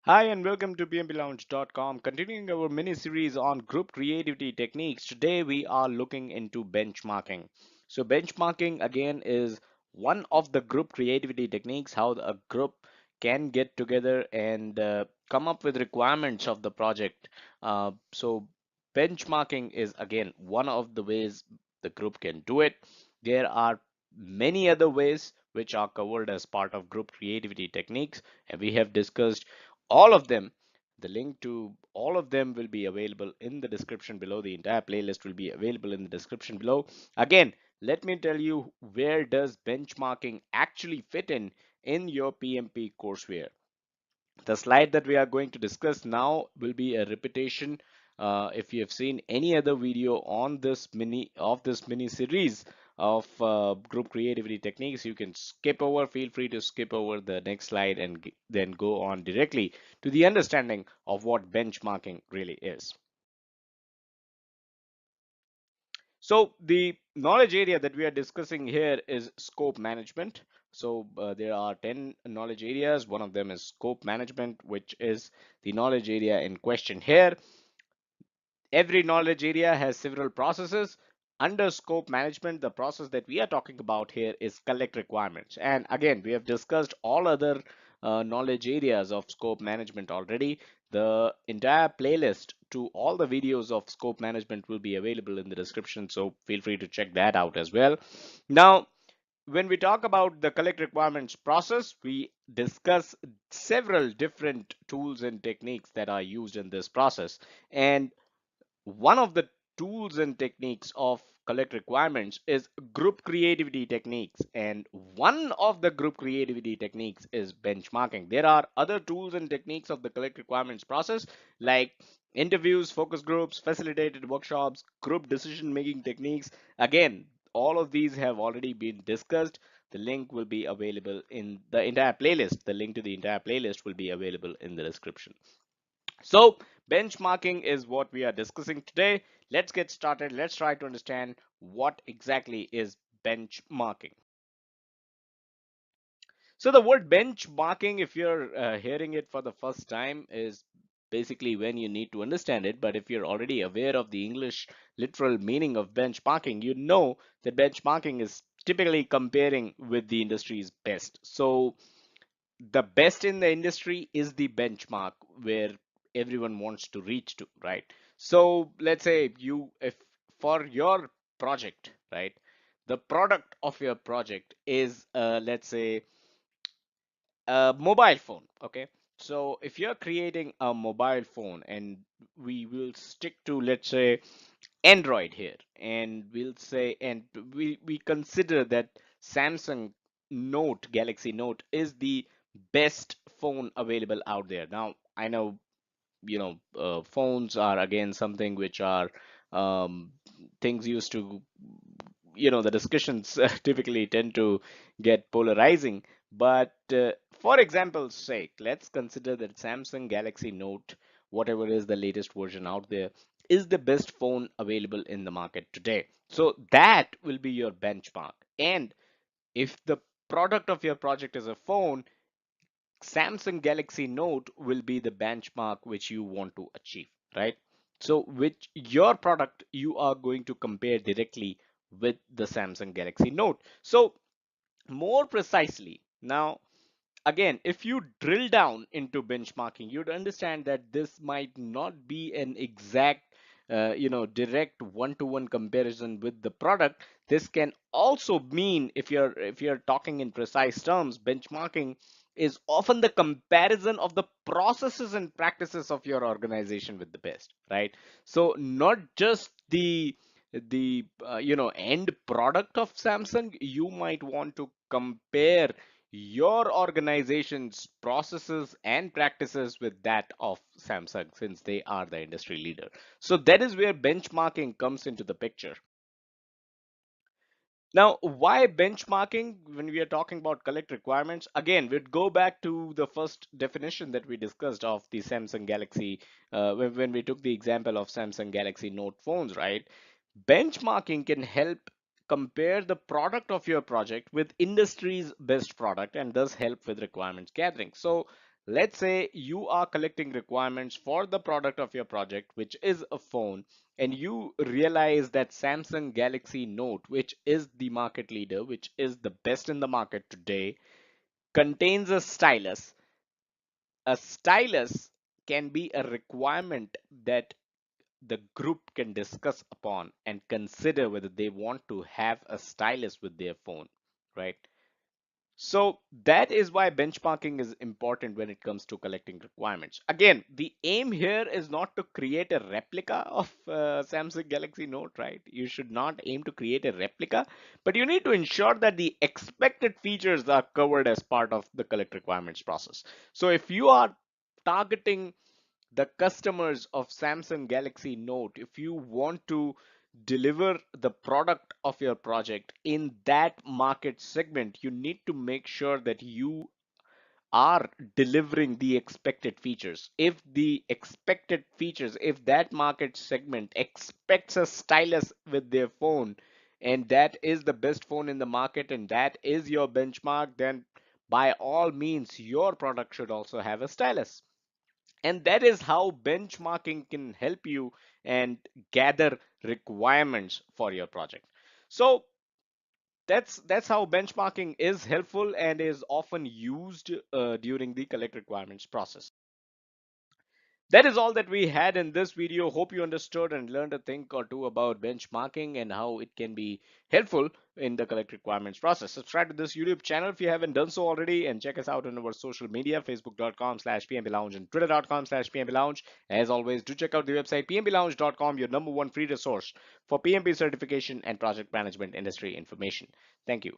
Hi and welcome to bmplounge.com. Continuing our mini series on group creativity techniques, today we are looking into benchmarking. So, benchmarking again is one of the group creativity techniques, how a group can get together and come up with requirements of the project. Benchmarking is again one of the ways the group can do it. There are many other ways which are covered as part of group creativity techniques, and we have discussed all of them. The link to all of them will be available in the description below. The entire playlist will be available in the description below. Again, let me tell you, where does benchmarking actually fit in your PMP courseware? The slide that we are going to discuss now will be a repetition. If you have seen any other video on this mini series of group creativity techniques, you can skip over. Feel free to skip over the next slide and then go on directly to the understanding of what benchmarking really is. So the knowledge area that we are discussing here is scope management. There are 10 knowledge areas. One of them is scope management, which is the knowledge area in question here. Every knowledge area has several processes. Under scope management, the process that we are talking about here is collect requirements. And again, we have discussed all other knowledge areas of scope management already. The entire playlist to all the videos of scope management will be available in the description, so feel free to check that out as well. Now, when we talk about the collect requirements process, we discuss several different tools and techniques that are used in this process. And one of the tools and techniques of collect requirements is group creativity techniques, and one of the group creativity techniques is benchmarking. There are other tools and techniques of the collect requirements process, like interviews, focus groups, facilitated workshops, group decision making techniques. Again, all of these have already been discussed. The link will be available in the entire playlist. The link to the entire playlist will be available in the description. So, benchmarking is what we are discussing today. Let's get started. Let's try to understand what exactly is benchmarking. So, the word benchmarking, if you're hearing it for the first time, is basically when you need to understand it. But if you're already aware of the English literal meaning of benchmarking, you know that benchmarking is typically comparing with the industry's best. So, the best in the industry is the benchmark where everyone wants to reach to, right? So let's say you, if for your project, right, the product of your project is let's say a mobile phone. Okay, so if you're creating a mobile phone, and we will stick to, let's say, Android here, and we'll say, and we consider that Samsung Note, Galaxy Note is the best phone available out there. Now, I know, phones are again something which are um, things used to, the discussions typically tend to get polarizing. But for example's sake, let's consider that Samsung Galaxy Note, whatever is the latest version out there, is the best phone available in the market today. So that will be your benchmark. And if the product of your project is a phone, Samsung Galaxy Note will be the benchmark which you want to achieve, right? So, which your product you are going to compare directly with the Samsung Galaxy Note. So, more precisely, now again, if you drill down into benchmarking, you'd understand that this might not be an exact direct one-to-one comparison with the product. This can also mean, if you're talking in precise terms, benchmarking is often the comparison of the processes and practices of your organization with the best, right? So not just the end product of Samsung, you might want to compare your organization's processes and practices with that of Samsung, since they are the industry leader. So that is where benchmarking comes into the picture. Now, why benchmarking when we are talking about collect requirements? Again, we'd go back to the first definition that we discussed of the Samsung Galaxy, when we took the example of Samsung Galaxy Note phones, right? Benchmarking can help compare the product of your project with industry's best product, and thus help with requirements gathering. So Let's say you are collecting requirements for the product of your project, which is a phone, and you realize that Samsung Galaxy Note, which is the market leader, which is the best in the market today, contains a stylus. A stylus can be a requirement that the group can discuss upon and consider whether they want to have a stylus with their phone, right? So that is why benchmarking is important when it comes to collecting requirements. Again, the aim here is not to create a replica of Samsung Galaxy Note, right? You should not aim to create a replica, but you need to ensure that the expected features are covered as part of the collect requirements process. So if you are targeting the customers of Samsung Galaxy Note, if you want to deliver the product of your project in that market segment, you need to make sure that you are delivering the expected features. If the expected features, if that market segment expects a stylus with their phone, and that is the best phone in the market, and that is your benchmark, then by all means, your product should also have a stylus. And that is how benchmarking can help you and gather requirements for your project. So that's how benchmarking is helpful and is often used during the collect requirements process. That is all that we had in this video. Hope you understood and learned a thing or two about benchmarking and how it can be helpful in the collect requirements process. Subscribe to this YouTube channel if you haven't done so already, and check us out on our social media, facebook.com/PMP Lounge and twitter.com/PMP Lounge. As always, do check out the website pmplounge.com, your number one free resource for PMP certification and project management industry information. Thank you.